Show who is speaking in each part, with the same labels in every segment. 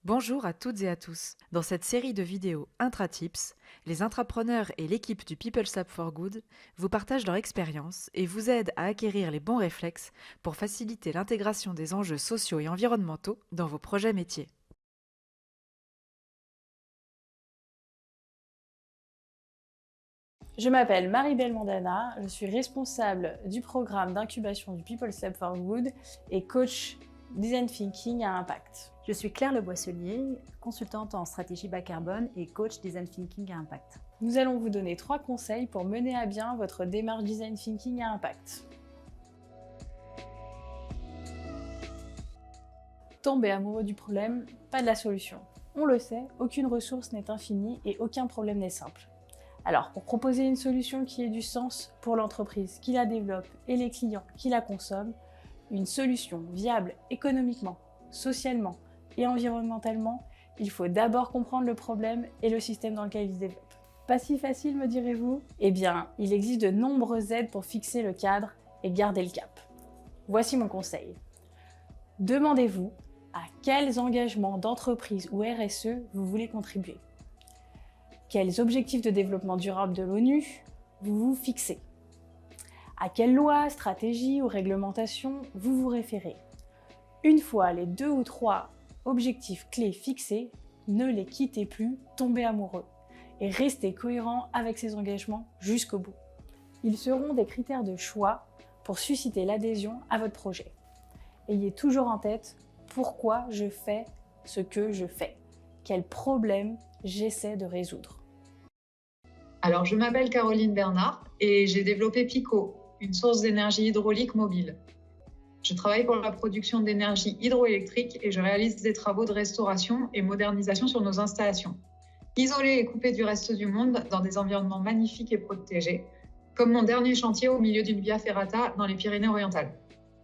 Speaker 1: Bonjour à toutes et à tous. Dans cette série de vidéos Intratips, les intrapreneurs et l'équipe du People Lab for Good vous partagent leur expérience et vous aident à acquérir les bons réflexes pour faciliter l'intégration des enjeux sociaux et environnementaux dans vos projets métiers.
Speaker 2: Je m'appelle Marie-Belle Mandana, je suis responsable du programme d'incubation du People Lab for Good et coach Design Thinking à Impact.
Speaker 3: Je suis Claire Le Boisselier, consultante en stratégie bas carbone et coach Design Thinking à Impact.
Speaker 2: Nous allons vous donner 3 conseils pour mener à bien votre démarche Design Thinking à Impact. Tomber amoureux du problème, pas de la solution. On le sait, aucune ressource n'est infinie et aucun problème n'est simple. Alors, pour proposer une solution qui ait du sens pour l'entreprise qui la développe et les clients qui la consomment, une solution viable économiquement, socialement et environnementalement, il faut d'abord comprendre le problème et le système dans lequel il se développe. Pas si facile, me direz-vous? Eh bien, il existe de nombreuses aides pour fixer le cadre et garder le cap. Voici mon conseil. Demandez-vous à quels engagements d'entreprise ou RSE vous voulez contribuer. Quels objectifs de développement durable de l'ONU vous vous fixez? À quelle loi, stratégie ou réglementation vous vous référez? Une fois les 2 ou 3 objectifs clés fixés, ne les quittez plus, tombez amoureux et restez cohérent avec ces engagements jusqu'au bout. Ils seront des critères de choix pour susciter l'adhésion à votre projet. Ayez toujours en tête pourquoi je fais ce que je fais, quel problème j'essaie de résoudre.
Speaker 4: Alors, je m'appelle Caroline Bernard et j'ai développé Pico, une source d'énergie hydraulique mobile. Je travaille pour la production d'énergie hydroélectrique et je réalise des travaux de restauration et modernisation sur nos installations. Isolées et coupées du reste du monde dans des environnements magnifiques et protégés, comme mon dernier chantier au milieu d'une via ferrata dans les Pyrénées-Orientales.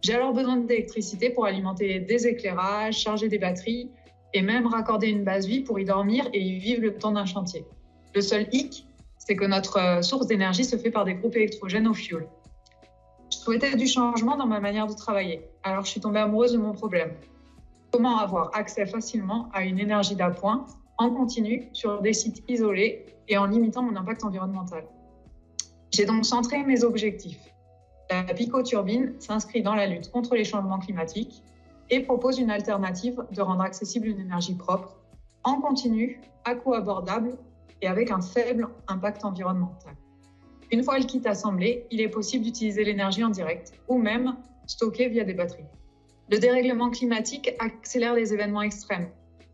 Speaker 4: J'ai alors besoin d'électricité pour alimenter des éclairages, charger des batteries et même raccorder une base vie pour y dormir et y vivre le temps d'un chantier. Le seul hic, c'est que notre source d'énergie se fait par des groupes électrogènes au fioul. Je souhaitais du changement dans ma manière de travailler, alors je suis tombée amoureuse de mon problème. Comment avoir accès facilement à une énergie d'appoint en continu sur des sites isolés et en limitant mon impact environnemental? J'ai donc centré mes objectifs. La Pico-turbine s'inscrit dans la lutte contre les changements climatiques et propose une alternative de rendre accessible une énergie propre, en continu, à coût abordable et avec un faible impact environnemental. Une fois le kit assemblé, il est possible d'utiliser l'énergie en direct ou même stockée via des batteries. Le dérèglement climatique accélère les événements extrêmes.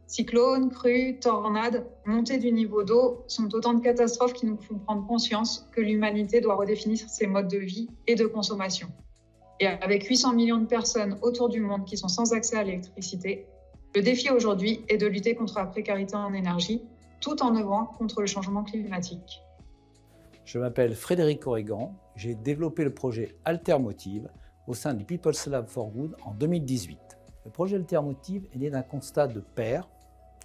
Speaker 4: Cyclones, crues, tornades, montée du niveau d'eau sont autant de catastrophes qui nous font prendre conscience que l'humanité doit redéfinir ses modes de vie et de consommation. Et avec 800 millions de personnes autour du monde qui sont sans accès à l'électricité, le défi aujourd'hui est de lutter contre la précarité en énergie tout en œuvrant contre le changement climatique.
Speaker 5: Je m'appelle Frédéric Corrigan, j'ai développé le projet Altermotive au sein du People Lab for Good en 2018. Le projet Altermotive est né d'un constat de père,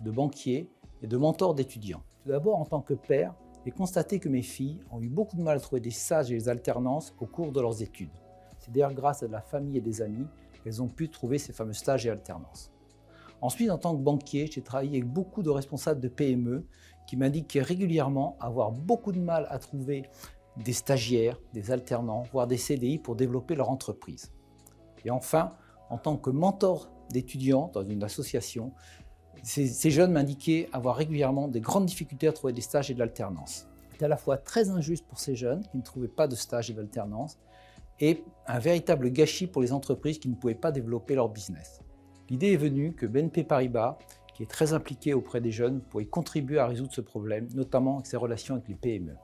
Speaker 5: de banquier et de mentor d'étudiants. Tout d'abord, en tant que père, j'ai constaté que mes filles ont eu beaucoup de mal à trouver des stages et des alternances au cours de leurs études. C'est d'ailleurs grâce à de la famille et des amis qu'elles ont pu trouver ces fameux stages et alternances. Ensuite, en tant que banquier, j'ai travaillé avec beaucoup de responsables de PME qui m'indiquaient régulièrement avoir beaucoup de mal à trouver des stagiaires, des alternants, voire des CDI pour développer leur entreprise. Et enfin, en tant que mentor d'étudiants dans une association, ces jeunes m'indiquaient avoir régulièrement des grandes difficultés à trouver des stages et de l'alternance. C'était à la fois très injuste pour ces jeunes qui ne trouvaient pas de stage et d'alternance et un véritable gâchis pour les entreprises qui ne pouvaient pas développer leur business. L'idée est venue que BNP Paribas, qui est très impliqué auprès des jeunes, pourrait contribuer à résoudre ce problème, notamment avec ses relations avec les PME.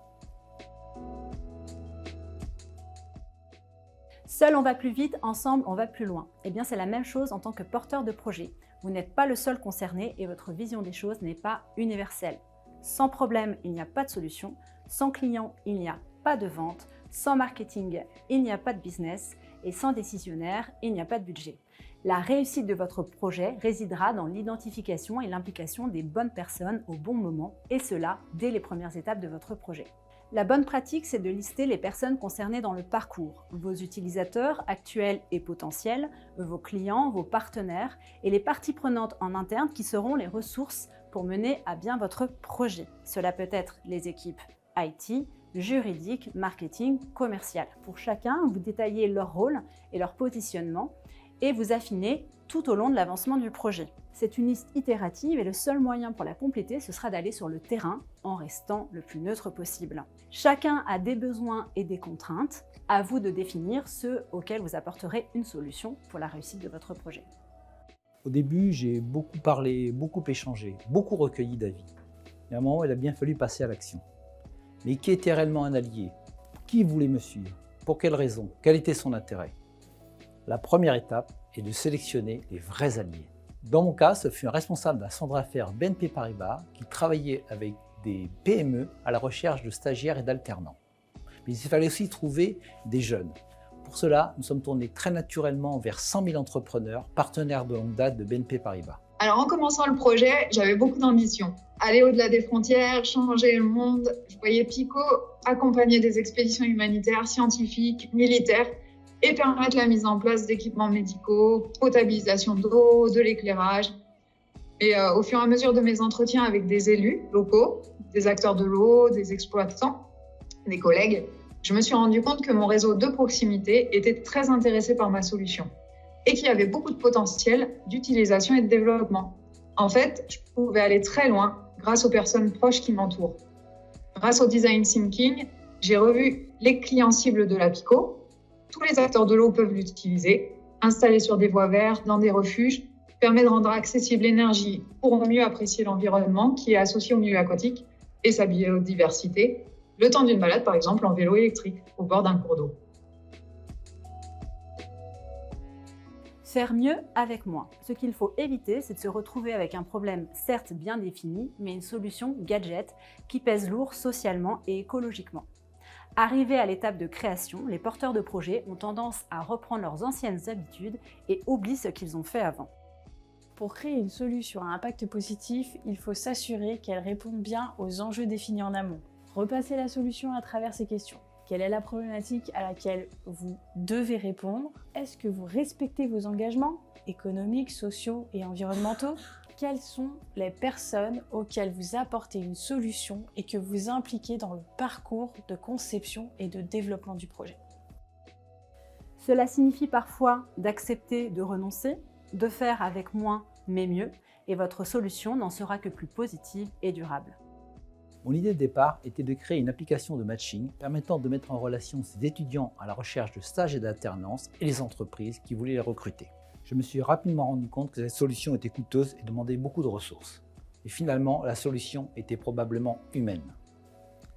Speaker 3: Seul on va plus vite, ensemble on va plus loin. Eh bien c'est la même chose en tant que porteur de projet. Vous n'êtes pas le seul concerné et votre vision des choses n'est pas universelle. Sans problème, il n'y a pas de solution. Sans client, il n'y a pas de vente. Sans marketing, il n'y a pas de business. Et sans décisionnaire, il n'y a pas de budget. La réussite de votre projet résidera dans l'identification et l'implication des bonnes personnes au bon moment, et cela dès les premières étapes de votre projet. La bonne pratique, c'est de lister les personnes concernées dans le parcours, vos utilisateurs actuels et potentiels, vos clients, vos partenaires et les parties prenantes en interne qui seront les ressources pour mener à bien votre projet. Cela peut être les équipes IT, juridique, marketing, commercial. Pour chacun, vous détaillez leur rôle et leur positionnement et vous affinez tout au long de l'avancement du projet. C'est une liste itérative et le seul moyen pour la compléter, ce sera d'aller sur le terrain en restant le plus neutre possible. Chacun a des besoins et des contraintes. À vous de définir ceux auxquels vous apporterez une solution pour la réussite de votre projet.
Speaker 5: Au début, j'ai beaucoup parlé, beaucoup échangé, beaucoup recueilli d'avis. Et à un moment, il a bien fallu passer à l'action. Mais qui était réellement un allié? Qui voulait me suivre? Pour quelles raisons? Quel était son intérêt? La première étape est de sélectionner les vrais alliés. Dans mon cas, ce fut un responsable d'un centre d'affaires BNP Paribas qui travaillait avec des PME à la recherche de stagiaires et d'alternants. Mais il fallait aussi trouver des jeunes. Pour cela, nous sommes tournés très naturellement vers 100 000 entrepreneurs, partenaires de longue date de BNP Paribas.
Speaker 4: Alors, en commençant le projet, j'avais beaucoup d'ambition. Aller au-delà des frontières, changer le monde. Je voyais Pico accompagner des expéditions humanitaires, scientifiques, militaires et permettre la mise en place d'équipements médicaux, potabilisation d'eau, de l'éclairage. Et au fur et à mesure de mes entretiens avec des élus locaux, des acteurs de l'eau, des exploitants, des collègues, je me suis rendu compte que mon réseau de proximité était très intéressé par ma solution et qu'il y avait beaucoup de potentiel d'utilisation et de développement. En fait, je pouvais aller très loin grâce aux personnes proches qui m'entourent. Grâce au design thinking, j'ai revu les clients cibles de la Pico. Tous les acteurs de l'eau peuvent l'utiliser. Installé sur des voies vertes, dans des refuges, permet de rendre accessible l'énergie pour mieux apprécier l'environnement qui est associé au milieu aquatique et sa biodiversité, le temps d'une balade par exemple en vélo électrique au bord d'un cours d'eau.
Speaker 3: Faire mieux avec moins. Ce qu'il faut éviter, c'est de se retrouver avec un problème certes bien défini, mais une solution gadget qui pèse lourd socialement et écologiquement. Arrivés à l'étape de création, les porteurs de projets ont tendance à reprendre leurs anciennes habitudes et oublient ce qu'ils ont fait avant.
Speaker 2: Pour créer une solution à impact positif, il faut s'assurer qu'elle réponde bien aux enjeux définis en amont. Repassez la solution à travers ces questions. Quelle est la problématique à laquelle vous devez répondre? Est-ce que vous respectez vos engagements économiques, sociaux et environnementaux? Quelles sont les personnes auxquelles vous apportez une solution et que vous impliquez dans le parcours de conception et de développement du projet?
Speaker 3: Cela signifie parfois d'accepter de renoncer, de faire avec moins mais mieux, et votre solution n'en sera que plus positive et durable.
Speaker 5: Mon idée de départ était de créer une application de matching permettant de mettre en relation ces étudiants à la recherche de stages et d'alternance et les entreprises qui voulaient les recruter. Je me suis rapidement rendu compte que cette solution était coûteuse et demandait beaucoup de ressources. Et finalement, la solution était probablement humaine.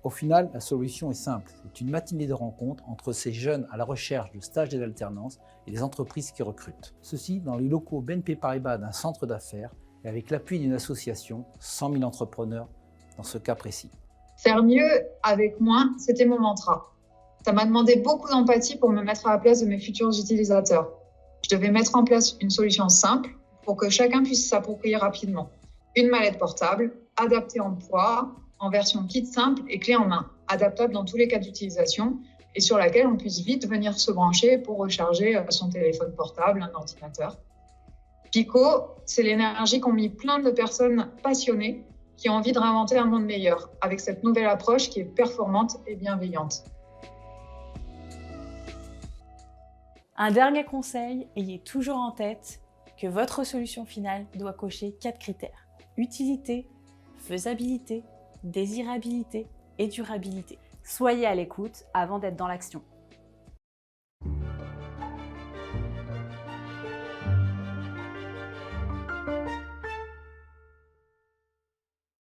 Speaker 5: Au final, la solution est simple. C'est une matinée de rencontre entre ces jeunes à la recherche de stages et d'alternance et les entreprises qui recrutent. Ceci dans les locaux BNP Paribas d'un centre d'affaires et avec l'appui d'une association, 100 000 entrepreneurs dans ce cas précis.
Speaker 4: Faire mieux avec moins, c'était mon mantra. Ça m'a demandé beaucoup d'empathie pour me mettre à la place de mes futurs utilisateurs. Je devais mettre en place une solution simple pour que chacun puisse s'approprier rapidement. Une mallette portable, adaptée en poids, en version kit simple et clé en main, adaptable dans tous les cas d'utilisation et sur laquelle on puisse vite venir se brancher pour recharger son téléphone portable, un ordinateur. Pico, c'est l'énergie qu'ont mis plein de personnes passionnées qui ont envie de réinventer un monde meilleur avec cette nouvelle approche qui est performante et bienveillante.
Speaker 2: Un dernier conseil, ayez toujours en tête que votre solution finale doit cocher 4 critères. Utilité, faisabilité, désirabilité et durabilité.
Speaker 3: Soyez à l'écoute avant d'être dans l'action.